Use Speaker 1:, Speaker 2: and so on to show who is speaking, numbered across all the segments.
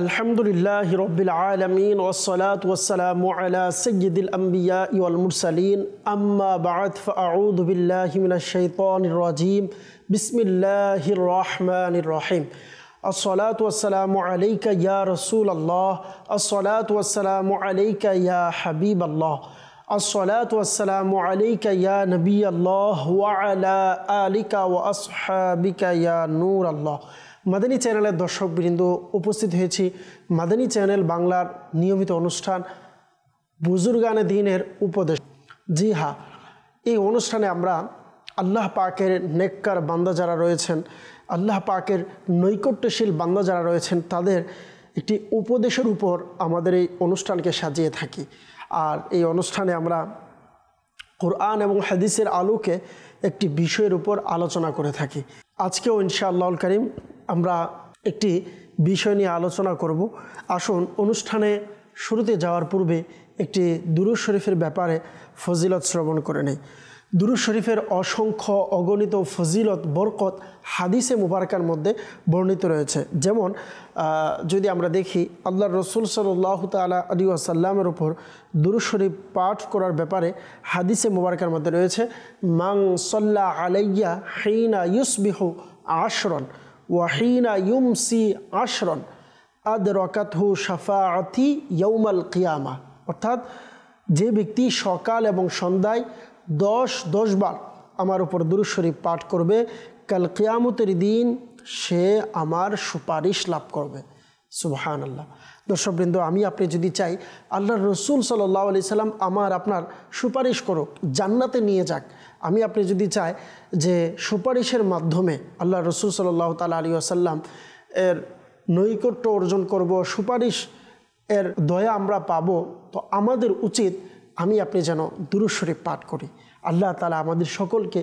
Speaker 1: আলহামদুলিল্লাহি রাব্বিল আলামিন ওয়াসসালাতু ওয়াসসালামু আলা সাইয়্যিদিল আমবিয়াই ওয়াল মুরসালিন আম্মা বা'দ ফাআউযু বিল্লাহি মিনাশ শাইতানির রাজীম বিসমিল্লাহির রহমানির রহিম আসসালাতু ওয়াসসালামু আলাইকা ইয়া রাসূলাল্লাহ আসসালাতু ওয়াসসালামু আলাইকা ইয়া হাবিবাল্লাহ আসসালাতু ওয়াসসালামু আলাইকা ইয়া নবিয়াল্লাহ ওয়া আলা আলিকা ওয়া আসহাবিকা ইয়া নূরাল্লাহ। মাদানী চ্যানেলের দর্শকবৃন্দ, উপস্থিত হয়েছি মাদানী চ্যানেল বাংলার নিয়মিত অনুষ্ঠান বুজুর্গানে দ্বীনের উপদেশ। জি হ্যাঁ, এই অনুষ্ঠানে আমরা আল্লাহ পাকের নেককার বান্দা যারা রয়েছেন, আল্লাহ পাকের নৈকট্যশীল বান্দা যারা রয়েছেন, তাদের একটি উপদেশের উপর আমাদের এই অনুষ্ঠানকে সাজিয়ে থাকি। আর এই অনুষ্ঠানে আমরা কোরআন এবং হাদিসের আলোকে একটি বিষয়ের উপর আলোচনা করে থাকি। আজকেও ইনশাআল্লাহুল কারীম আমরা একটি বিষয় নিয়ে আলোচনা করব। আসুন অনুষ্ঠানে শুরুতে যাওয়ার পূর্বে একটি দুরূদ শরীফের ব্যাপারে ফজিলত শ্রবণ করে নেই। দুরূদ শরীফের অসংখ্য অগণিত ফজিলত বরকত হাদিসে মুবারকার মধ্যে বর্ণিত রয়েছে। যেমন যদি আমরা দেখি, আল্লাহর রসুল সাল্লাল্লাহু তাআলা আলাইহি ওয়াসাল্লামের উপর দুরূদ শরীফ পাঠ করার ব্যাপারে হাদিসে মুবারকার মধ্যে রয়েছে, মান সাল্লা আলাইয়া হিনা ইউসবিহু আশরান ওয়া হিনা ইউমসি আশরান আদরাকাতহু শাফাআতি ইয়াউমাল কিয়ামাহ। অর্থাৎ যে ব্যক্তি সকাল এবং সন্ধ্যায় 10 বার আমার উপর দুরূদ শরীফ পাঠ করবে, কাল কিয়ামতের দিন সে আমার সুপারিশ লাভ করবে। সুবহানাল্লাহ। দর্শকবৃন্দ, আমি আপনি যদি চাই আল্লাহর রসুল সাল্লাল্লাহু আলাইহি সাল্লাম আমার আপনার সুপারিশ করুক, জান্নাতে নিয়ে যাক, আমি আপনি যদি চাই যে সুপারিশের মাধ্যমে আল্লাহ রসুল সাল্লাল্লাহু তাআলা আলাইহি ওয়াসাল্লাম এর নৈকট্য অর্জন করব, সুপারিশ এর দয়া আমরা পাবো, তো আমাদের উচিত আমি আপনি যেন দুরূদ শরীফ পাঠ করি। আল্লাহ তাআলা আমাদের সকলকে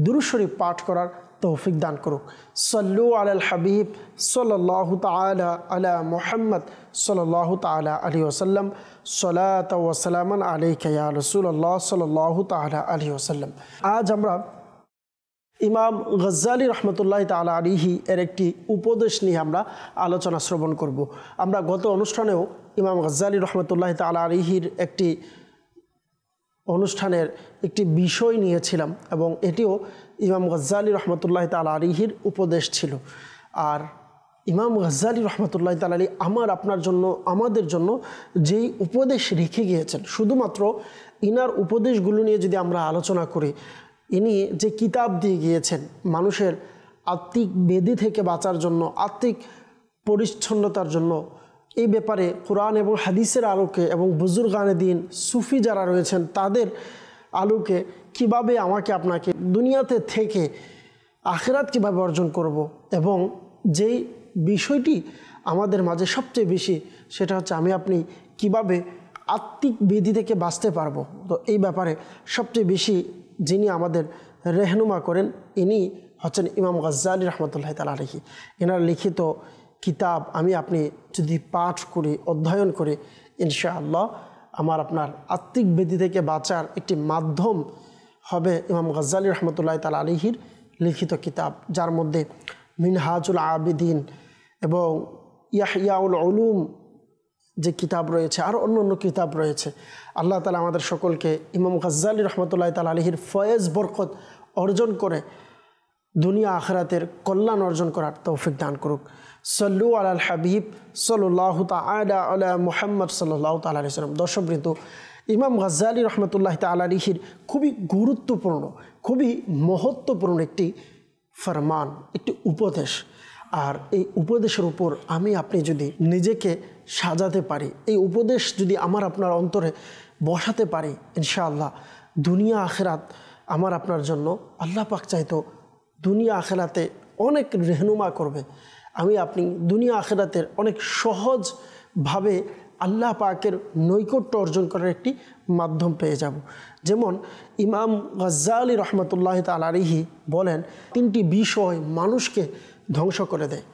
Speaker 1: দুরূদ শরীফ পাঠ করার তৌফিক দান করুক। সাল্লু আলাল হাবিব সাল্লাল্লাহু তাআলা আলা মুহাম্মদ সাল্লাল্লাহু তাআলা আলাইহি ওয়াসাল্লাম সালাতা ওয়া সালামান আলাইকা ইয়া রাসূলুল্লাহ সাল্লাল্লাহু তাআলা আলাইহি ওয়াসাল্লাম। আজ আমরা ইমাম গজ্জালী রহমতুল্লাহ তাআলা আলাইহি এর একটি উপদেশ নিয়ে আমরা আলোচনা শ্রবণ করব। আমরা গত অনুষ্ঠানেও ইমাম গজ্জালী রহমতুল্লাহ তাআলা আলাইহির একটি অনুষ্ঠানের একটি বিষয় নিয়েছিলাম এবং এটিও ইমাম গজ্জালী রহমতুল্লাহ তাআলা আলাইহির উপদেশ ছিল। আর ইমাম গজ্জালী রহমতুল্লাহ তাআলা আলাইহি আমার আপনার জন্য, আমাদের জন্য যেই উপদেশ রেখে গিয়েছেন, শুধুমাত্র ইনার উপদেশগুলো নিয়ে যদি আমরা আলোচনা করি, ইনি যে কিতাব দিয়ে গিয়েছেন মানুষের আত্মিক বেদি থেকে বাঁচার জন্য, আত্মিক পরিচ্ছন্নতার জন্য, এই ব্যাপারে কোরআন এবং হাদিসের আলোকে এবং বুজুর্গানে দ্বীন সুফি যারা রয়েছেন তাদের আলোকে কিভাবে আমাকে আপনাকে দুনিয়াতে থেকে আখিরাত কিভাবে অর্জন করব, এবং যেই বিষয়টি আমাদের মাঝে সবচেয়ে বেশি, সেটা হচ্ছে আমি আপনি কিভাবে আত্মিক বেদি থেকে বাঁচতে পারবো। তো এই ব্যাপারে সবচেয়ে বেশি যিনি আমাদের রেহনুমা করেন, ইনি হচ্ছেন ইমাম গজ্জালী রহমতুল্লাহ তাআলা আলাইহি। এনার লিখিত কিতাব আমি আপনি যদি পাঠ করি, অধ্যয়ন করি, ইনশাআল্লাহ আমার আপনার আত্মিক বেদি থেকে বাঁচার একটি মাধ্যম হবে ইমাম গজ্জালী রহমতুল্লাহ তাআলা আলাইহির লিখিত কিতাব, যার মধ্যে মিনহাজুল আবিদিন এবং ইহয়াউল উলুম যে কিতাব রয়েছে, আর অন্য কিতাব রয়েছে। আল্লাহ তাআলা আমাদের সকলকে ইমাম গজ্জালী রহমতুল্লাহ তাআলা আলাইহির ফয়েজ বরকত অর্জন করে দুনিয়া আখিরাতের কল্যাণ অর্জন করার তৌফিক দান করুক। সাল্লু আলাল হাবিব সাল্লাল্লাহু তাআলা আলা মুহাম্মদ সাল্লাল্লাহু তাআলা আলাইহি ওয়াসাল্লাম। দর্শকবৃন্দ, ইমাম গজ্জালী রহমতুল্লাহ তাআলা আলাইহির খুবই গুরুত্বপূর্ণ, খুবই মহত্বপূর্ণ একটি ফরমান, একটি উপদেশ। আর এই উপদেশের উপর আমি আপনি যদি নিজেকে সাজাতে পারি, এই উপদেশ যদি আমার আপনার অন্তরে বসাতে পারি, ইনশাআল্লাহ দুনিয়া আখিরাত আমার আপনার জন্য আল্লাহ পাক চাইতো দুনিয়া আখিরাতে অনেক রেহনুমা করবে। আমি আপনি দুনিয়া আখিরাতের অনেক সহজভাবে আল্লাহ পাকের নৈকট্য অর্জন করার একটি মাধ্যম পেয়ে যাব। যেমন ইমাম গজ্জালী রহমতুল্লাহ তাআলা আলাইহি বলেন, 3টি বিষয় মানুষকে ধ্বংস করে দেয়।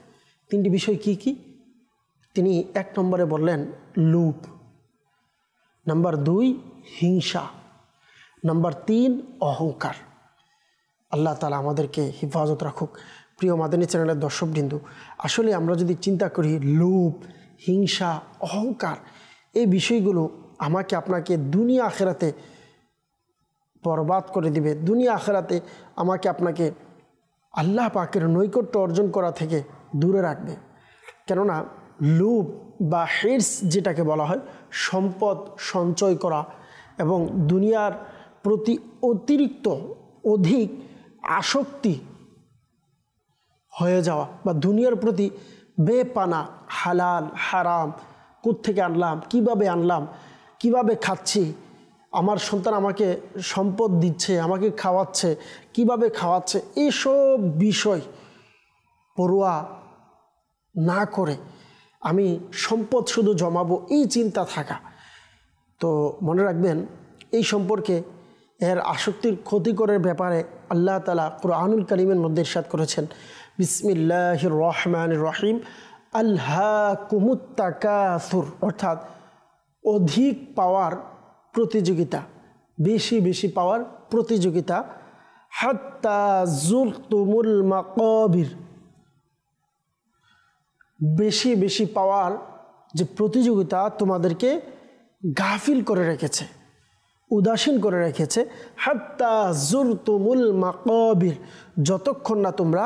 Speaker 1: 3টি বিষয় কি কি? তিনি 1 নম্বরে বললেন লোভ, নাম্বার 2 হিংসা, নাম্বার 3 অহংকার। আল্লাহ তাআলা আমাদেরকে হেফাজত রাখুক। প্রিয় মাদানী চ্যানেলের দর্শকবৃন্দ, আসলে আমরা যদি চিন্তা করি লোভ, হিংসা, অহংকার, এই বিষয়গুলো আমাকে আপনাকে দুনিয়া আখেরাতে বরবাদ করে দিবে। দুনিয়া আখেরাতে আমাকে আপনাকে আল্লাহ পাকের নৈকট্য অর্জন করা থেকে দূরে রাখবে। কেননা লোভ বা হির্স যেটাকে বলা হয়, সম্পদ সঞ্চয় করা এবং দুনিয়ার প্রতি অধিক আসক্তি হয়ে যাওয়া বা দুনিয়ার প্রতি বেপানা, হালাল হারাম কোত্থেকে আনলাম, কিভাবে খাচ্ছি, আমার সন্তান আমাকে সম্পদ দিচ্ছে, আমাকে খাওয়াচ্ছে, কিভাবে খাওয়াচ্ছে, এইসব বিষয় পরোয়া না করে আমি সম্পদ শুধু জমাবো, এই চিন্তা থাকা। তো মনে রাখবেন, এই সম্পর্কে এর আসক্তির ক্ষতিকরের ব্যাপারে আল্লাহ তাআলা কুরআনুল কারীমের মধ্যে ইরশাদ করেছেন, বিসমিল্লাহির রহমানির রহিম, আলহাকুমুত তাকাসুর, অর্থাৎ অধিক পাওয়ার প্রতিযোগিতা, বেশি পাওয়ার প্রতিযোগিতা, হাত্তা যুরতুমুল মাকাবির, বেশি পাওয়ার যে প্রতিযোগিতা তোমাদেরকে গাফিল করে রেখেছে, উদাসীন করে রেখেছে। হাত্তা যুরতুমুল মাকাবির, যতক্ষণ না তোমরা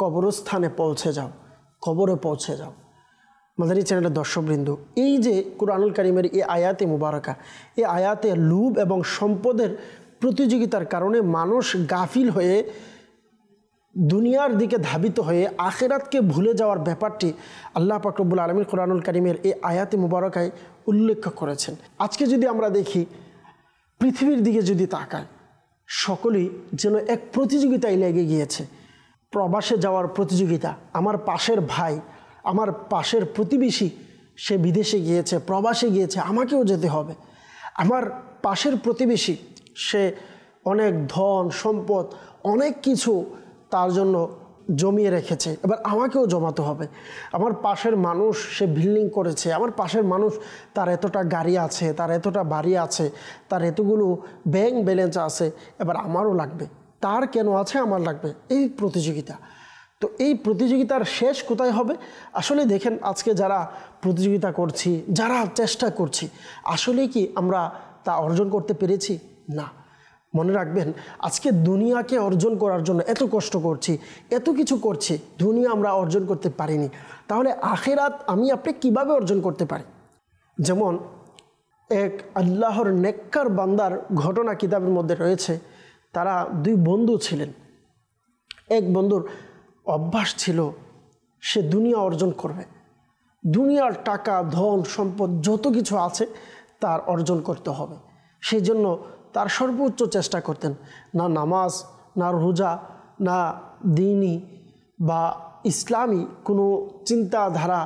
Speaker 1: কবরস্থানে পৌঁছে যাও, কবরে পৌঁছে যাও। মাদানী চ্যানেলের দর্শকবৃন্দ, এই যে কুরআনুল কারীমের এই আয়াতে মুবারাকা, এই আয়াতে লোভ এবং সম্পদের প্রতিযোগিতার কারণে মানুষ গাফিল হয়ে দুনিয়ার দিকে ধাবিত হয়ে আখিরাতকে ভুলে যাওয়ার ব্যাপারটি আল্লাহ পাক রব্বুল আলামিন কুরআনুল কারীমের এই আয়াতে মুবারাকায় উল্লেখ করেছেন। আজকে যদি আমরা দেখি, পৃথিবীর দিকে যদি তাকাই, সকলেই যেন এক প্রতিযোগিতায় লেগে গিয়েছে। প্রবাসে যাওয়ার প্রতিযোগিতা, আমার পাশের ভাই, আমার পাশের প্রতিবেশী সে বিদেশে গিয়েছে, প্রবাসে গিয়েছে, আমাকেও যেতে হবে। আমার পাশের প্রতিবেশী সে অনেক ধন সম্পদ, অনেক কিছু তার জন্য জমিয়ে রেখেছে, এবার আমাকেও জমাতে হবে। আমার পাশের মানুষ সে বিল্ডিং করেছে, আমার পাশের মানুষ তার এতটা গাড়ি আছে, তার এতটা বাড়ি আছে, তার এতগুলো ব্যাংক ব্যালেন্স আছে, এবার আমারও লাগবে। তার কেন আছে, আমার লাগবে, এই প্রতিযোগিতা। তো এই প্রতিযোগিতার শেষ কোথায় হবে? আসলে দেখেন, আজকে যারা প্রতিযোগিতা করছি, যারা চেষ্টা করছি, আসলে কি আমরা তা অর্জন করতে পেরেছি? না। মনে রাখবেন, আজকে দুনিয়াকে অর্জন করার জন্য এত কষ্ট করছি, এত কিছু করছি, দুনিয়া আমরা অর্জন করতে পারিনি, তাহলে আখিরাত আমি আপনি কিভাবে অর্জন করতে পারি? যেমন এক আল্লাহর নেককার বান্দার ঘটনা কিতাবের মধ্যে রয়েছে। তারা দুই বন্ধু ছিলেন। এক বন্ধুর অভ্যাস ছিল সে দুনিয়া অর্জন করবে, দুনিয়ার টাকা ধন সম্পদ যত কিছু আছে তার অর্জন করতে হবে। সেই জন্য তার সর্বোচ্চ চেষ্টা করতেন। না নামাজ, না রোজা, না দ্বীনি বা ইসলামী কোনো চিন্তাধারা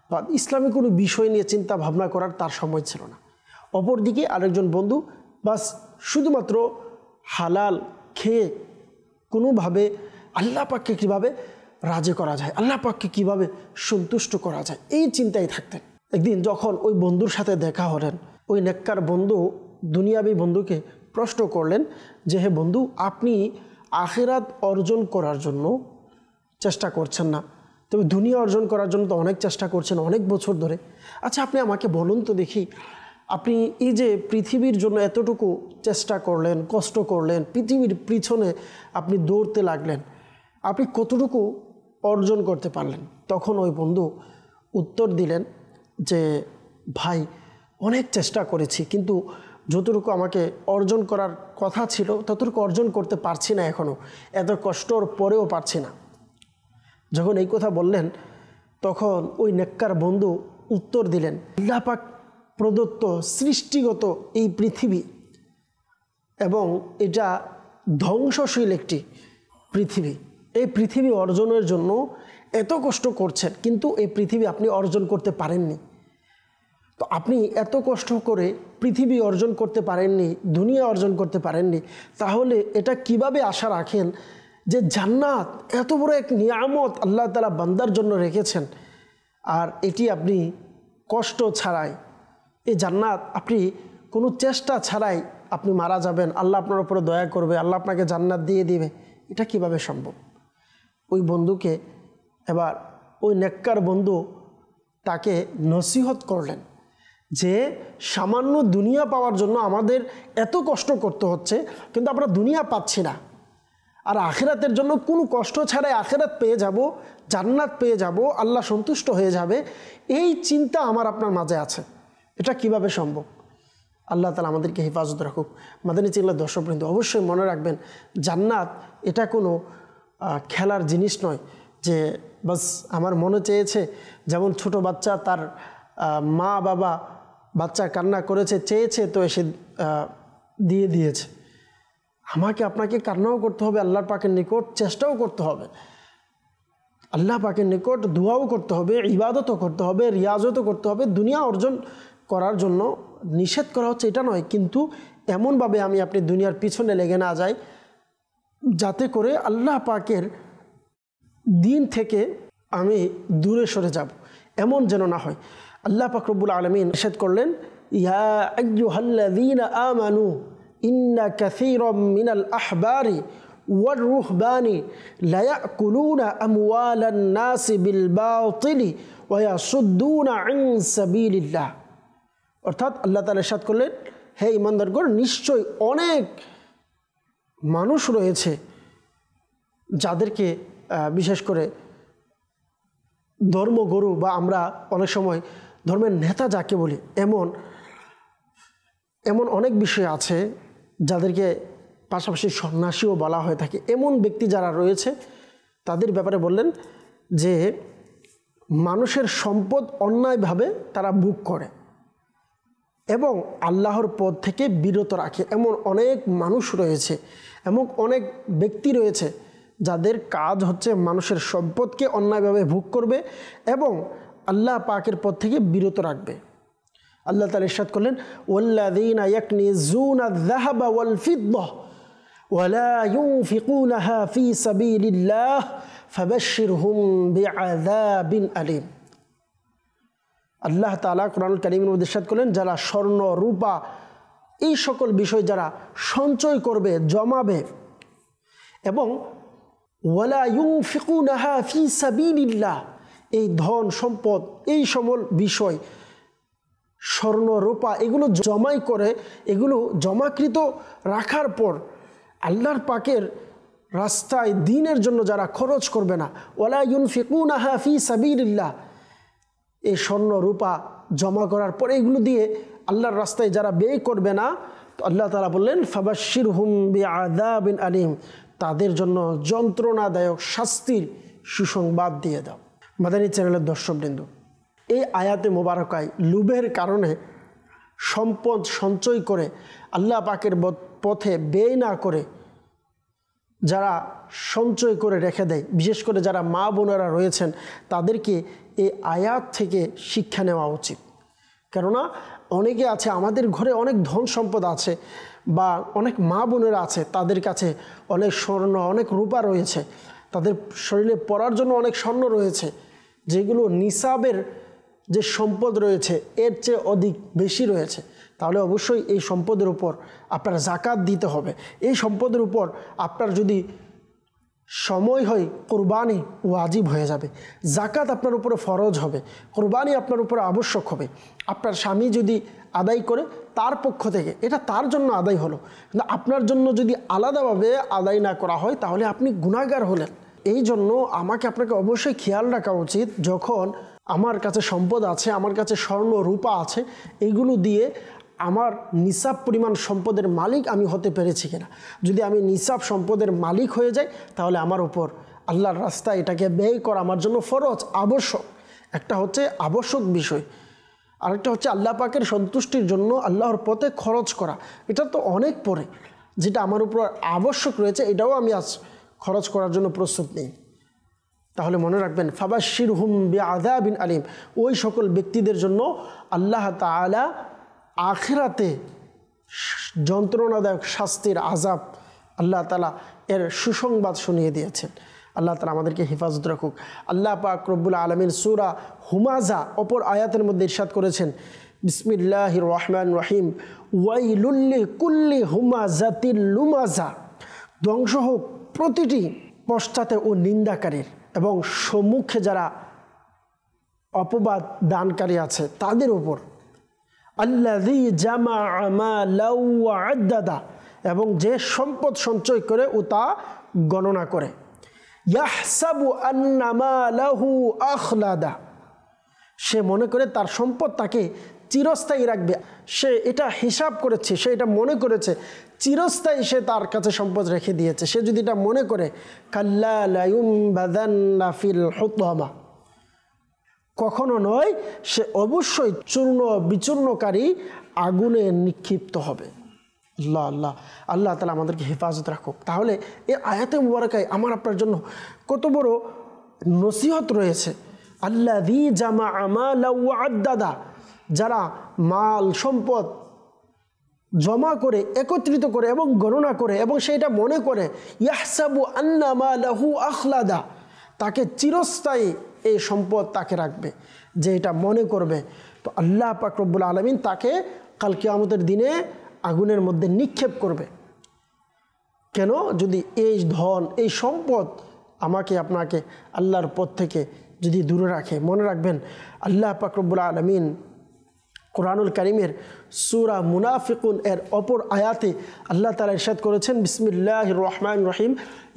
Speaker 1: বা ইসলামী কোনো বিষয় নিয়ে চিন্তা ভাবনা করার তার সময় ছিল না। অপরদিকে আরেকজন বন্ধু বাস শুধুমাত্র হালাল খেয়ে কোনোভাবে আল্লাহ পাককে কীভাবে রাজি করা যায়, আল্লাহ পাককে কীভাবে সন্তুষ্ট করা যায়, এই চিন্তায় থাকতেন। একদিন যখন ওই বন্ধুর সাথে দেখা হলেন, ওই নেককার বন্ধু দুনিয়াবী বন্ধুকে প্রশ্ন করলেন যে, হে বন্ধু, আপনি আখিরাত অর্জন করার জন্য চেষ্টা করছেন না, তবে দুনিয়া অর্জন করার জন্য তো অনেক চেষ্টা করছেন অনেক বছর ধরে। আচ্ছা, আপনি আমাকে বলুন তো দেখি, আপনি এই যে পৃথিবীর জন্য এতটুকু চেষ্টা করলেন, কষ্ট করলেন, পৃথিবীর পিছনে আপনি দৌড়তে লাগলেন, আপনি কতটুকু অর্জন করতে পারলেন? তখন ওই বন্ধু উত্তর দিলেন যে, ভাই, অনেক চেষ্টা করেছি, কিন্তু যতটুকু আমাকে অর্জন করার কথা ছিল ততটুকু অর্জন করতে পারছি না, এখনও এত কষ্টর পরেও পারছি না। যখন এই কথা বললেন, তখন ওই নেককার বন্ধু উত্তর দিলেন, আল্লাহ পাক প্রদত্ত সৃষ্টিগত এই পৃথিবী এবং এটা ধ্বংসশীল একটি পৃথিবী, এই পৃথিবী অর্জনের জন্য এত কষ্ট করছেন, কিন্তু এই পৃথিবী আপনি অর্জন করতে পারেননি। তো আপনি এত কষ্ট করে পৃথিবী অর্জন করতে পারেননি, দুনিয়া অর্জন করতে পারেননি, তাহলে এটা কিভাবে আশা রাখেন যে জান্নাত এত বড় এক নিয়ামত আল্লাহ তাআলা বান্দার জন্য রেখেছেন, আর এটি আপনি কষ্ট ছাড়াই, এই জান্নাত আপনি কোনো চেষ্টা ছাড়াই আপনি মারা যাবেন, আল্লাহ আপনার উপরে দয়া করবে, আল্লাহ আপনাকে জান্নাত দিয়ে দিবে, এটা কিভাবে সম্ভব? ওই বন্ধুকে এবার ওই নেককার বন্ধু তাকে নসিহত করলেন যে সামান্য দুনিয়া পাওয়ার জন্য আমাদের এত কষ্ট করতে হচ্ছে, কিন্তু আমরা দুনিয়া পাচ্ছি না, আর আখিরাতের জন্য কোনো কষ্ট ছাড়াই আখিরাত পেয়ে যাব, জান্নাত পেয়ে যাব, আল্লাহ সন্তুষ্ট হয়ে যাবে, এই চিন্তা আমার আপনার মাঝে আছে। এটা কিভাবে সম্ভব? আল্লাহ তাআলা আমাদেরকে হেফাজত রাখুক। মাদানী চ্যানেলের দর্শকবৃন্দ, অবশ্যই মনে রাখবেন, জান্নাত এটা কোনো খেলার জিনিস নয় যে বাস আমার মনে চেয়েছে, যেমন ছোট বাচ্চা তার মা বাবা বাচ্চা কান্না করেছে, চেয়েছে তো এসে দিয়ে দিয়েছে। আমাকে আপনাকে কান্নাও করতে হবে আল্লাহর পাকের নিকট, চেষ্টাও করতে হবে আল্লাহ পাকের নিকট, দোয়াও করতে হবে, ইবাদতও করতে হবে, রিয়াজতও করতে হবে। দুনিয়া অর্জন করার জন্য নিষেধ করা হচ্ছে এটা নয়, কিন্তু এমনভাবে আমি আপনি দুনিয়ার পিছনে লেগে না যাই যাতে করে আল্লাহ পাকের দিন থেকে আমি দূরে সরে যাব, এমন যেন না হয়। আল্লাহ পাক রব্বুল আলামিন ইরশাদ করলেন, ইয়া আইয়ুহাল্লাযীনা আমানু ইন্না কাসীরাম মিনাল আহবারি ওয়ার রুহবানি লা ইয়াকুলুনা আমওয়ালান নাসি বিল বাতিলি ওয়া ইয়াসুদ্দুনা আন সাবিলিল্লাহ। অর্থাৎ আল্লাহ তাআলা ইরশাদ করলেন, হে ঈমানদারগণ, নিশ্চয় অনেক মানুষ রয়েছে যাদেরকে বিশেষ করে ধর্মগুরু বা আমরা অনেক সময় ধর্মের নেতা যাকে বলি, এমন অনেক বিষয় আছে যাদেরকে পাশাপাশি সন্ন্যাসীও বলা হয়ে থাকে। এমন ব্যক্তি যারা রয়েছে তাদের ব্যাপারে বললেন যে মানুষের সম্পদ অন্যায়ভাবে তারা ভোগ করে এবং আল্লাহর পথ থেকে বিরত রাখে। এমন অনেক মানুষ রয়েছে, এমন অনেক ব্যক্তি রয়েছে যাদের কাজ হচ্ছে মানুষের সম্পদকে অন্যায়ভাবে ভোগ করবে এবং আল্লাহ পাকের পথ থেকে বিরত রাখবে। আল্লাহ তাআলা ইরশাদ করলেন, ওয়াল্লাযীনা ইয়াকনিজুনা আয-যাহাবা ওয়াল ফিদ্দা ওয়া লা ইউনফিকুনাহা ফী সাবিলিল্লাহ ফাবাশশিরহুম বিআযাবিন আলীম। আল্লাহ তাআলা কোরআনুল কারীমের মধ্যে ইরশাদ করলেন, যারা স্বর্ণ রূপা এই সকল বিষয় যারা সঞ্চয় করবে, জমাবে এবং ওয়ালা ইউনফিকুনাহা ফী সাবিলিল্লাহ, এই ধন সম্পদ এই সকল বিষয় স্বর্ণ রূপা এগুলো জমাই করে, এগুলো জমাকৃত রাখার পর আল্লাহর পাকের রাস্তায় দ্বীনের জন্য যারা খরচ করবে না, ওয়ালা ইউনফিকুনাহা ফী সাবিলিল্লাহ, এই স্বর্ণ রূপা জমা করার পর এগুলো দিয়ে আল্লাহর রাস্তায় যারা ব্যয় করবে না, তো আল্লাহ তাআলা বললেন, ফাবাশশিরহুম বিআযাবিন আলীম, তাদের জন্য যন্ত্রণাদায়ক শাস্তির সুসংবাদ দিয়ে দাও। মাদানী চ্যানেলের দর্শকবৃন্দ, এই আয়াতে মোবারকায় লোভের কারণে সম্পদ সঞ্চয় করে আল্লাহ পাকের পথে ব্যয় না করে যারা সঞ্চয় করে রেখে দেয়, বিশেষ করে যারা মা বোনেরা রয়েছেন তাদেরকে এই আয়াত থেকে শিক্ষা নেওয়া উচিত। কেননা অনেকে আছে, আমাদের ঘরে অনেক ধন সম্পদ আছে বা অনেক মা বোনেরা আছে, তাদের কাছে অনেক স্বর্ণ অনেক রূপা রয়েছে, তাদের শরীরে পরার জন্য অনেক স্বর্ণ রয়েছে, যেগুলো নিসাবের যে সম্পদ রয়েছে এর চেয়ে অধিক বেশি রয়েছে। তাহলে অবশ্যই এই সম্পদের উপর আপনার যাকাত দিতে হবে। এই সম্পদের উপর আপনার যদি সময় হয় কুরবানি ওয়াজিব হয়ে যাবে, যাকাত আপনার উপরে ফরজ হবে, কুরবানি আপনার উপরে আবশ্যক হবে। আপনার স্বামী যদি আদায় করে তার পক্ষ থেকে এটা তার জন্য আদায় হলো, কিন্তু আপনার জন্য যদি আলাদাভাবে আদায় না করা হয় তাহলে আপনি গুনাহগার হলেন। এই জন্য আমাকে আপনাকে অবশ্যই খেয়াল রাখা উচিত, যখন আমার কাছে সম্পদ আছে, আমার কাছে স্বর্ণ রূপা আছে, এইগুলো দিয়ে আমার নিসাব পরিমাণ সম্পদের মালিক আমি হতে পেরেছি কিনা। যদি আমি নিসাব সম্পদের মালিক হয়ে যাই তাহলে আমার উপর আল্লাহর রাস্তায় এটাকে ব্যয় করা আমার জন্য ফরজ, আবশ্যক। একটা হচ্ছে আবশ্যক বিষয়, আরেকটা হচ্ছে আল্লাহ পাকের সন্তুষ্টির জন্য আল্লাহর পথে খরচ করা, এটা তো অনেক পরে। যেটা আমার উপর আবশ্যক রয়েছে এটাও আমি আজ খরচ করার জন্য প্রস্তুত নেই। তাহলে মনে রাখবেন, ফাবাশশিরহুম বিআযাবিন আলীম, ওই সকল ব্যক্তিদের জন্য আল্লাহ তাআলা আখিরাতে যন্ত্রণাদায়ক শাস্তির আযাব আল্লাহ তাআলা এর সুসংবাদ শুনিয়ে দিয়েছেন। আল্লাহ তাআলা আমাদেরকে হেফাজত রাখুক। আল্লাহ পাক রব্বুল আলামিন সূরা হুমাযা অপর আয়াতের মধ্যে ইরশাদ করেছেন, বিসমিল্লাহির রহমানির রহিম, ওয়াইলুল লিকুল্লি হুমাযাতিল লুমাযা, ধ্বংস হোক প্রতিটি পশ্চাতে ও নিন্দাকারীর এবং সম্মুখে যারা অপবাদ দানকারী আছে তাদের উপর। আল্লাযী জামাআ মালাও ওয়া আদ্দাদা, এবং যে সম্পদ সঞ্চয় করে ও তা গণনা করে। ইয়াহসাবু আন্না মালাহু আখলাদা, সে মনে করে তার সম্পদ তাকে চিরস্থায়ী রাখবে। সে এটা হিসাব করেছে, সে এটা মনে করেছে চিরস্থায়ী সে তার কাছে সম্পদ রেখে দিয়েছে। সে যদি এটা মনে করে, কাল্লা লা ইউমবাযান্না ফিল হুতামা, কখনো নয়, সে অবশ্যই চূর্ণ বিচূর্ণকারী আগুনে নিক্ষিপ্ত হবে। আল্লাহ আল্লাহ আল্লাহ তাআলা আমাদেরকে হেফাজত রাখুক। তাহলে এই আয়াতে মুবারাকায় আমার আপনার জন্য কত বড় নসিহত রয়েছে। আল্লাযী জামাআ মালাও ওয়া আদ্দাদা, যারা মাল সম্পদ জমা করে, একত্রিত করে এবং গণনা করে এবং সেটা মনে করে, ইয়াহসাবু আন্না মালাহু আখলাদা, তাকে চিরস্থায়ী এই সম্পদ তাকে রাখবে, যে এটা মনে করবে, তো আল্লাহ পাক রব্বুল আলামিন তাকে কাল কিয়ামতের দিনে আগুনের মধ্যে নিক্ষেপ করবে। কেন? যদি এই ধন, এই সম্পদ আমাকে আপনাকে আল্লাহর পথ থেকে যদি দূরে রাখে। মনে রাখবেন, আল্লাহ পাক রব্বুল আলামিন কোরআনুল কারীমের সূরা মুনাফিকুন এর অপর আয়াতে আল্লাহ তাআলা ইরশাদ করেছেন, বিসমিল্লাহির রহমানির রহিম,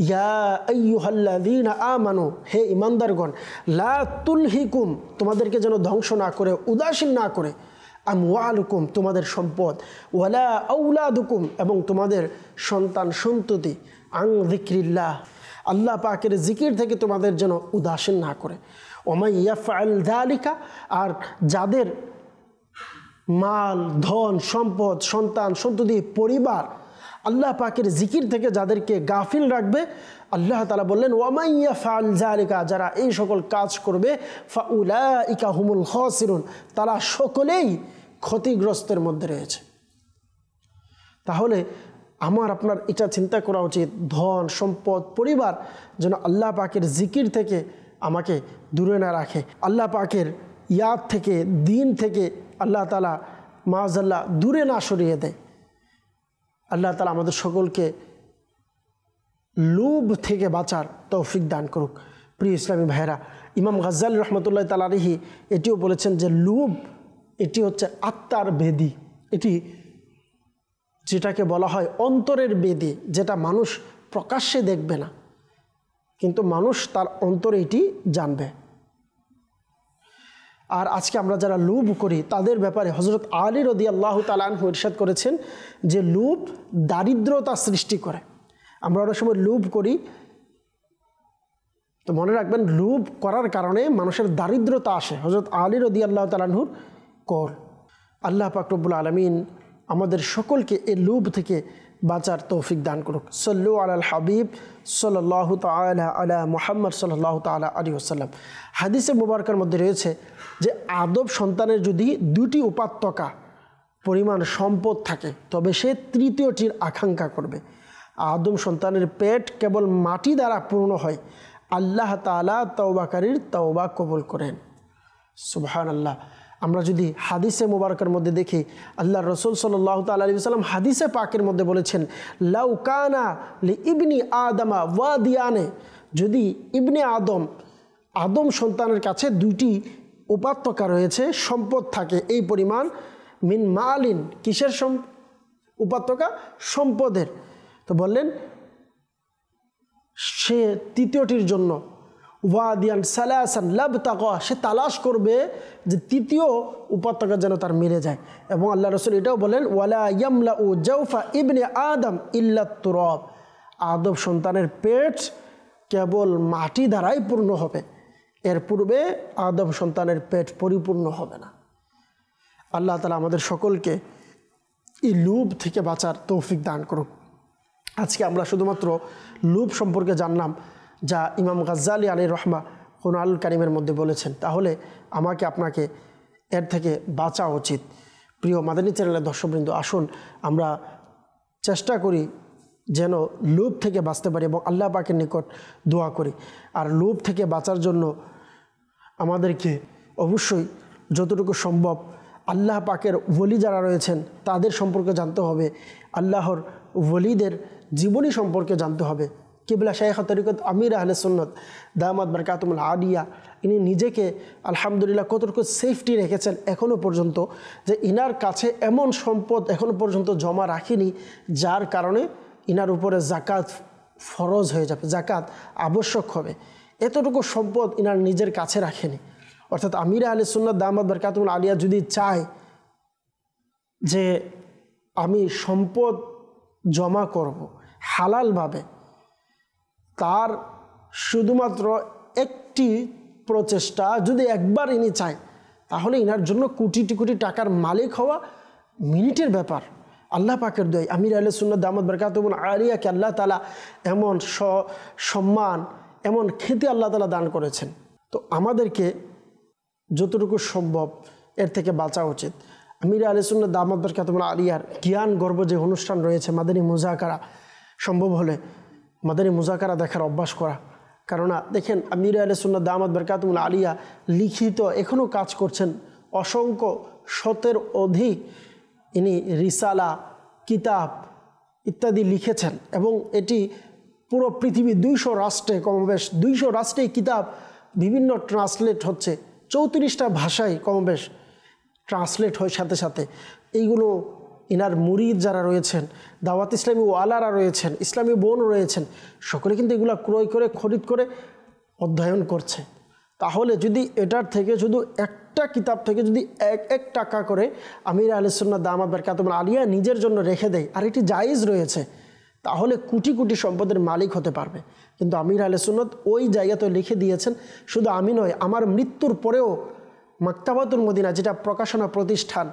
Speaker 1: ইয়া আইয়ুহাল্লাযীনা আমানু, হে ঈমানদারগণ, লা তুলহিকুম, তোমাদেরকে যেন ধ্বংস না করে, উদাসীন না করে, আমওয়ালুকুম, তোমাদের সম্পদ, ওয়ালা আওলাদুকুম, এবং তোমাদের সন্তান সন্ততি, আন যিকরিল্লাহ, আল্লাহ পাকের জিকির থেকে তোমাদের যেন উদাসীন না করে। ওমাই ইয়াফআল যালিকা, আর যাদের মাল, ধন, সম্পদ, সন্তান সন্ততি, পরিবার আল্লাহ পাকের জিকির থেকে যাদেরকে গাফিল রাখবে, আল্লাহ তাআলা বললেন, ওয়ামাই ইয়াফআল যালিকা, যারা এই সকল কাজ করবে, ফাউলাইকা হুমুল খাসিরুন, তারা সকলেই ক্ষতিগ্রস্তের মধ্যে রয়েছে। তাহলে আমার আপনার এটা চিন্তা করা উচিত, ধন সম্পদ পরিবার যেন আল্লাহ পাকের জিকির থেকে আমাকে দূরে না রাখে, আল্লাহ পাকের ইয়াদ থেকে, দিন থেকে আল্লাহ তাআলা মাআযাল্লাহ দূরে না সরিয়ে দেয়। আল্লাহ তাআলা আমাদের সকলকে লোভ থেকে বাঁচার তৌফিক দান করুক। প্রিয় ইসলামী ভাইরা, ইমাম গাজ্জালী রহমতুল্লাহ তাআলা আলাইহি এটিও বলেছেন যে লোভ এটি হচ্ছে আত্মার বেদি, এটি যেটাকে বলা হয় অন্তরের বেদি, যেটা মানুষ প্রকাশ্যে দেখবে না কিন্তু মানুষ তার অন্তরে এটি জানবে। আর আজকে আমরা যারা লোভ করি তাদের ব্যাপারে হযরত আলী রাদিয়াল্লাহু তাআলা আনহু ইরশাদ করেছেন যে লোভ দারিদ্রতা সৃষ্টি করে। আমরা অনেক সময় লোভ করি, তো মনে রাখবেন লোভ করার কারণে মানুষের দারিদ্রতা আসে। হযরত আলী রাদিয়াল্লাহু তাআলা আনহুর কল। আল্লাহ পাক রব্বুল আলামিন আমাদের সকলকে এই লোভ থেকে বাঁচার তৌফিক দান করুক। সাল্লু আলাল হাবিব সাল্লাল্লাহু তাআলা আলা মুহাম্মদ সাল্লাল্লাহু তাআলা আলাইহি ওয়াসাল্লাম। হাদিসে মুবারকার মধ্যে রয়েছে যে আদম সন্তানের যদি দুটি উপাত্তকা পরিমাণ সম্পদ থাকে তবে সে তৃতীয়টির আকাঙ্ক্ষা করবে। আদম সন্তানের পেট কেবল মাটি দ্বারা পূর্ণ হয়, আল্লাহ তাআলা তওবাকারীর তওবা কবুল করেন। সুবহানাল্লাহ। আমরা যদি হাদিসে মুবারকের মধ্যে দেখি, আল্লাহ রসুল সাল্লাল্লাহু তাআলা আলাইহি ওয়াসাল্লাম হাদিসে পাকের মধ্যে বলেছেন, লাউ কানা লি ইবনি আদমা ওয়াদিয়ানে, যদি ইবনে আদম সন্তানের কাছে দুইটি উপাত্তকা রয়েছে, সম্পদ থাকে এই পরিমাণ, মিন মালিন, কিসের উপাত্তকা? সম্পদের। তো বললেন সে তৃতীয়টির জন্য ওয়াদিয়ান সালাসান লাবতাগা, সে তালাশ করবে যে তৃতীয় উপত্যকা যেন তার মিলে যায়। এবং আল্লাহ রসুল এটাও বলেন, ওয়ালা ইয়ামলাউ জাওফা ইবনে আদম ইল্লা তুরাব, আদম সন্তানের পেট কেবল মাটি দ্বারাই পূর্ণ হবে, এর পূর্বে আদম সন্তানের পেট পরিপূর্ণ হবে না। আল্লাহ তাআলা আমাদের সকলকে এই লোভ থেকে বাঁচার তৌফিক দান করুক। আজকে আমরা শুধুমাত্র লোভ সম্পর্কে জানলাম যা ইমাম গাজ্জালী আলাইহির রহমা কোরআনুল কারীমের মধ্যে বলেছেন, তাহলে আমাকে আপনাকে এর থেকে বাঁচা উচিত। প্রিয় মাদানী চ্যানেলের দর্শকবৃন্দ, আসুন আমরা চেষ্টা করি যেন লোভ থেকে বাঁচতে পারি এবং আল্লাহ পাকের নিকট দোয়া করি। আর লোভ থেকে বাঁচার জন্য আমাদেরকে অবশ্যই যতটুকু সম্ভব আল্লাহ পাকের ওলি যারা রয়েছেন তাদের সম্পর্কে জানতে হবে, আল্লাহর ওলিদের জীবনী সম্পর্কে জানতে হবে, কিবলা শাইখ তরিকত আমির আহলে সুন্নত দামাত বারকাতুল আলিয়া, ইনি নিজেকে আলহামদুলিল্লাহ কতটুকু সেফটি রেখেছেন এখনও পর্যন্ত, যে ইনার কাছে এমন সম্পদ এখনও পর্যন্ত জমা রাখিনি যার কারণে ইনার উপরে জাকাত ফরজ হয়ে যাবে, জাকাত আবশ্যক হবে। এতটুকু সম্পদ ইনার নিজের কাছে রাখেনি। অর্থাৎ আমির আহলে সুন্নাত দামাত বারকাতুল আলিয়া যদি চায় যে আমি সম্পদ জমা করব হালালভাবে, তার শুধুমাত্র একটি প্রচেষ্টা যদি একবার ইনি চায়, তাহলে ইনার জন্য কোটি কোটি টাকার মালিক হওয়া মিনিটের ব্যাপার। আল্লাহ পাকের দোয়াই আমির আহলে সুন্নাত দামাত বারকাতুল আলিয়াকে আল্লাহ তাআলা এমন সম্মান, এমন খ্যাতি আল্লাহ তাআলা দান করেছেন। তো আমাদেরকে যতটুকু সম্ভব এর থেকে বাঁচা উচিত। আমির আহলে সুন্নাত দামাত বারকাতুল আলিয়ার জ্ঞান গর্ব যে অনুষ্ঠান রয়েছে মাদানী মুজাকারা, সম্ভব হলে মাদানী মুজাকারা দেখার অভ্যাস করা। কেননা দেখেন আমির আহলে সুন্নাত দামাত বারকাতুল আলিয়া লিখিত এখনও কাজ করছেন, অসংখ্য শতের অধিক ইনি রিসালা, কিতাব ইত্যাদি লিখেছেন, এবং এটি পুরো পৃথিবী 200 রাষ্ট্রে, কমবেশ 200 রাষ্ট্রে কিতাব বিভিন্ন ট্রান্সলেট হচ্ছে, 34টা ভাষায় কমবেশ ট্রান্সলেট হয়। সাথে সাথে এইগুলো ইনার মুরিদ যারা রয়েছেন, দাওয়াত ইসলামী ওয়ালারা রয়েছেন, ইসলামী বোন রয়েছেন, সকলে কিন্তু এগুলো ক্রয় করে খরিদ করে অধ্যয়ন করছে। তাহলে যদি এটার থেকে শুধু একটা কিতাব থেকে যদি এক টাকা করে আমির আহলে সুন্নাত দামাত বারকাতুল আলিয়া নিজের জন্য রেখে দেয়, আর এটি জায়েজ রয়েছে, তাহলে কোটি কোটি সম্পদের মালিক হতে পারবে। কিন্তু আমির আহলে সুন্নাত ওই জায়গাতে লিখে দিয়েছেন, শুধু আমি নয়, আমার মৃত্যুর পরেও মাকতাবাতুল মদিনা, যেটা প্রকাশনা প্রতিষ্ঠান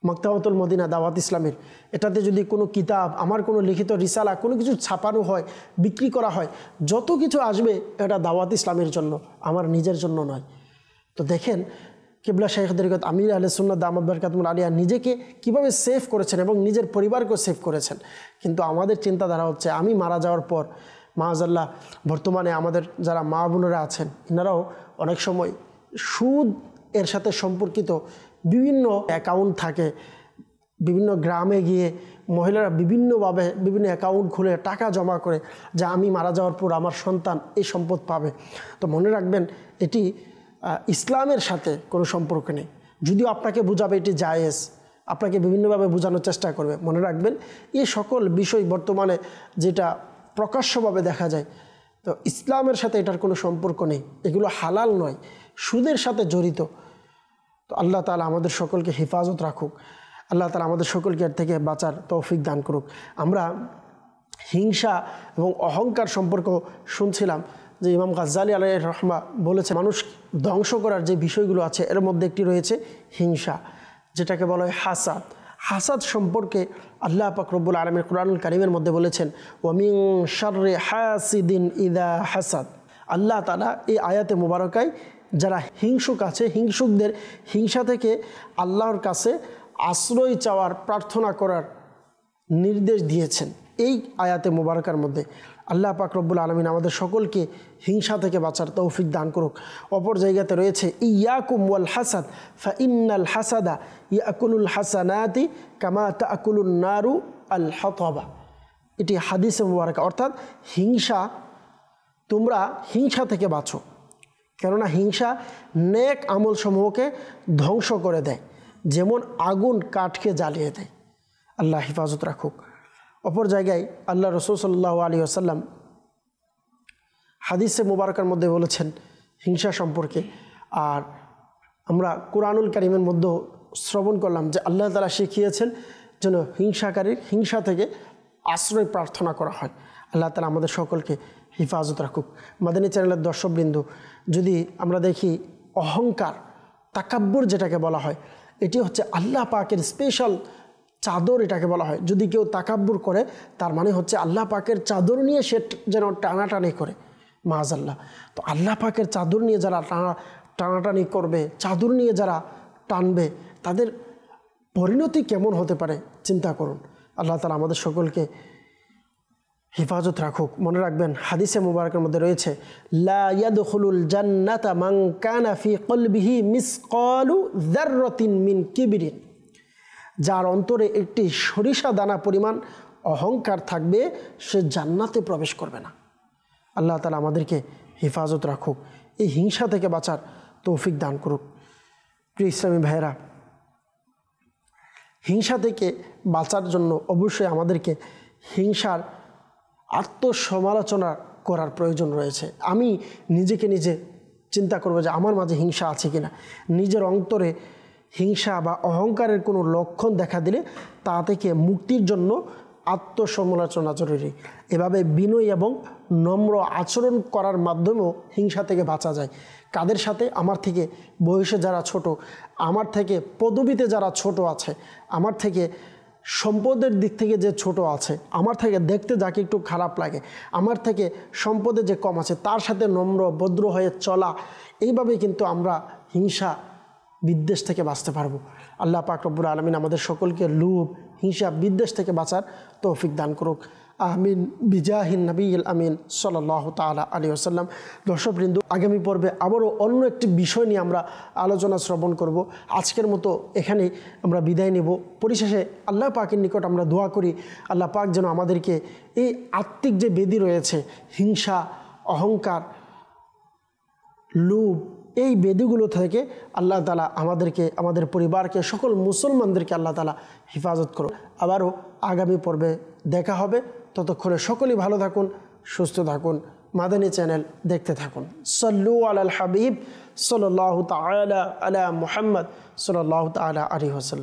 Speaker 1: মাকতাবাতুল মদিনা দাওয়াত ইসলামের, এটাতে যদি কোনো কিতাব, আমার কোনো লিখিত রিসালা, কোনো কিছু ছাপানো হয়, বিক্রি করা হয়, যত কিছু আসবে এটা দাওয়াত ইসলামের জন্য, আমার নিজের জন্য নয়। তো দেখেন কিবলা শাইখ তরিকত আমির আহলে সুন্নাত দামাত বারকাতুল আলিয়া নিজেকে কিভাবে সেভ করেছেন এবং নিজের পরিবারকেও সেভ করেছেন। কিন্তু আমাদের চিন্তাধারা হচ্ছে আমি মারা যাওয়ার পর মাআযাল্লাহ বর্তমানে আমাদের যারা মা বোনেরা আছেন, এনারাও অনেক সময় সুদ এর সাথে সম্পর্কিত বিভিন্ন অ্যাকাউন্ট থাকে, বিভিন্ন গ্রামে গিয়ে মহিলারা বিভিন্নভাবে বিভিন্ন অ্যাকাউন্ট খুলে টাকা জমা করে যে আমি মারা যাওয়ার পর আমার সন্তান এই সম্পদ পাবে। তো মনে রাখবেন এটি ইসলামের সাথে কোনো সম্পর্ক নেই। যদিও আপনাকে বোঝাবে এটি জায়েজ, আপনাকে বিভিন্নভাবে বোঝানোর চেষ্টা করবে, মনে রাখবেন এই সকল বিষয় বর্তমানে যেটা প্রকাশ্যভাবে দেখা যায়, তো ইসলামের সাথে এটার কোনো সম্পর্ক নেই, এগুলো হালাল নয়, সুদের সাথে জড়িত। তো আল্লাহ তাআলা আমাদের সকলকে হেফাজত রাখুক, আল্লাহ তাআলা আমাদের সকলকে এর থেকে বাঁচার তৌফিক দান করুক। আমরা হিংসা এবং অহংকার সম্পর্ক শুনছিলাম যে ইমাম গাজ্জালী আলাইহির রহমা বলেছে মানুষ ধ্বংস করার যে বিষয়গুলো আছে এর মধ্যে একটি রয়েছে হিংসা, যেটাকে বলা হয় হাসাদ। হাসাদ সম্পর্কে আল্লাহ পাক রব্বুল আলামিন কুরআনুল কারীমের মধ্যে বলেছেন ওয়া মিন শাররি হাসিদিন ইযা হাসাদ। আল্লাহ তাআলা এই আয়াতে মুবারকায় যারা হিংসুক আছে, হিংসুকদের হিংসা থেকে আল্লাহর কাছে আশ্রয় চাওয়ার, প্রার্থনা করার নির্দেশ দিয়েছেন। এই আয়াতে মুবারকার মধ্যে আল্লাহ পাক রব্বুল আলামিন আমাদের সকলকে হিংসা থেকে বাঁচার তৌফিক দান করুক। অপর জায়গাতে রয়েছে ইয়াকুম ওয়াল হাসাদ ফা ইন্নাল হাসাদা ইয়াকুলুল হাসানাতি কামা তাকুলুন নারু আল হাতাবা। এটি হাদিসে মুবারকা, অর্থাৎ হিংসা, তোমরা হিংসা থেকে বাঁচো, কেননা হিংসা নেক আমল সমূহকে ধ্বংস করে দেয়, যেমন আগুন কাঠকে জ্বালিয়ে দেয়। আল্লাহ হেফাজত রাখুক। অপর জায়গায় আল্লাহ রাসূল সাল্লাল্লাহু আলাইহি ওয়াসাল্লাম হাদিসে মুবারকার মধ্যে বলেছেন হিংসা সম্পর্কে। আর আমরা কুরআনুল কারীমের মধ্যে শ্রবণ করলাম যে আল্লাহ তাআলা শিখিয়েছেন যেন হিংসাকারীর হিংসা থেকে আশ্রয় প্রার্থনা করা হয়। আল্লাহ তাআলা আমাদের সকলকে হেফাজত রাখুক। মাদানী চ্যানেলের দর্শকবৃন্দ, যদি আমরা দেখি অহংকার, তাকাব্বুর যেটাকে বলা হয়, এটি হচ্ছে আল্লাহ পাকের স্পেশাল চাদর, এটাকে বলা হয়। যদি কেউ তাকাব্বুর করে তার মানে হচ্ছে আল্লাহ পাকের চাদর নিয়ে সে যেন টানাটানি করে, মাআযাল্লাহ। তো আল্লাহ পাকের চাদর নিয়ে যারা টানাটানি করবে, চাদর নিয়ে যারা টানবে, তাদের পরিণতি কেমন হতে পারে চিন্তা করুন। আল্লাহ তাআলা আমাদের সকলকে হেফাজত রাখুক। মনে রাখবেন হাদিসে মুবারকের মধ্যে রয়েছে লা ইয়াদখুলুল জান্নাতা মান কানা ফি কলবিহি মিসকালু যাররাতিন মিন কিবরিন। যার অন্তরে একটি সরিষা দানা পরিমাণ অহংকার থাকবে সে জান্নাতে প্রবেশ করবে না। আল্লাহ তাআলা আমাদেরকে হেফাজত রাখুক, এই হিংসা থেকে বাঁচার তৌফিক দান করুক। প্রিয় ইসলামী ভাইয়েরা, হিংসা থেকে বাঁচার জন্য অবশ্যই আমাদেরকে হিংসার আত্মসমালোচনা করার প্রয়োজন রয়েছে। আমি নিজেকে নিজে চিন্তা করব যে আমার মাঝে হিংসা আছে কিনা। নিজের অন্তরে হিংসা বা অহংকারের কোনো লক্ষণ দেখা দিলে তা থেকে মুক্তির জন্য আত্মসমালোচনা জরুরি। এভাবে বিনয় এবং নম্র আচরণ করার মাধ্যমেও হিংসা থেকে বাঁচা যায়। কাদের সাথে? আমার থেকে বয়সে যারা ছোট, আমার থেকে পদবিতে যারা ছোট আছে, আমার থেকে সম্পদের দিক থেকে যে ছোট আছে, আমার থেকে দেখতে যাকে একটু খারাপ লাগে, আমার থেকে সম্পদে যে কম আছে, তার সাথে নম্র ভদ্র হয়ে চলা। এইভাবেই কিন্তু আমরা হিংসা বিদ্বেষ থেকে বাঁচতে পারবো। আল্লাহ পাক রব্বুল আলামিন আমাদের সকলকে লোভ, হিংসা, বিদ্বেষ থেকে বাঁচার তৌফিক দান করুক। আমিন বিজাহিন নবীল আমিন সাল্লাল্লাহু তাআলা আলাইহি ওয়াসাল্লাম। দর্শকবৃন্দ, আগামী পর্বে আবারও অন্য একটি বিষয় নিয়ে আমরা আলোচনা শ্রবণ করব। আজকের মতো এখানেই আমরা বিদায় নেব। পরিশেষে আল্লাহ পাকের নিকট আমরা দোয়া করি, আল্লাহ পাক যেন আমাদেরকে এই আত্মিক যে বেদি রয়েছে, হিংসা, অহংকার, লোভ, এই বেদিগুলো থেকে আল্লাহ তাআলা আমাদেরকে, আমাদের পরিবারকে, সকল মুসলমানদেরকে আল্লাহ তাআলা হেফাজত করুন। আবারও আগামী পর্বে দেখা হবে। ততক্ষণে সকলেই ভালো থাকুন, সুস্থ থাকুন, মাদানী চ্যানেল দেখতে থাকুন। সাল্লু আলাল হাবিব সাল্লাল্লাহু তাআলা আলা মুহাম্মদ সাল্লাল্লাহু তাআলা আলাইহি ওয়াসাল্লাম।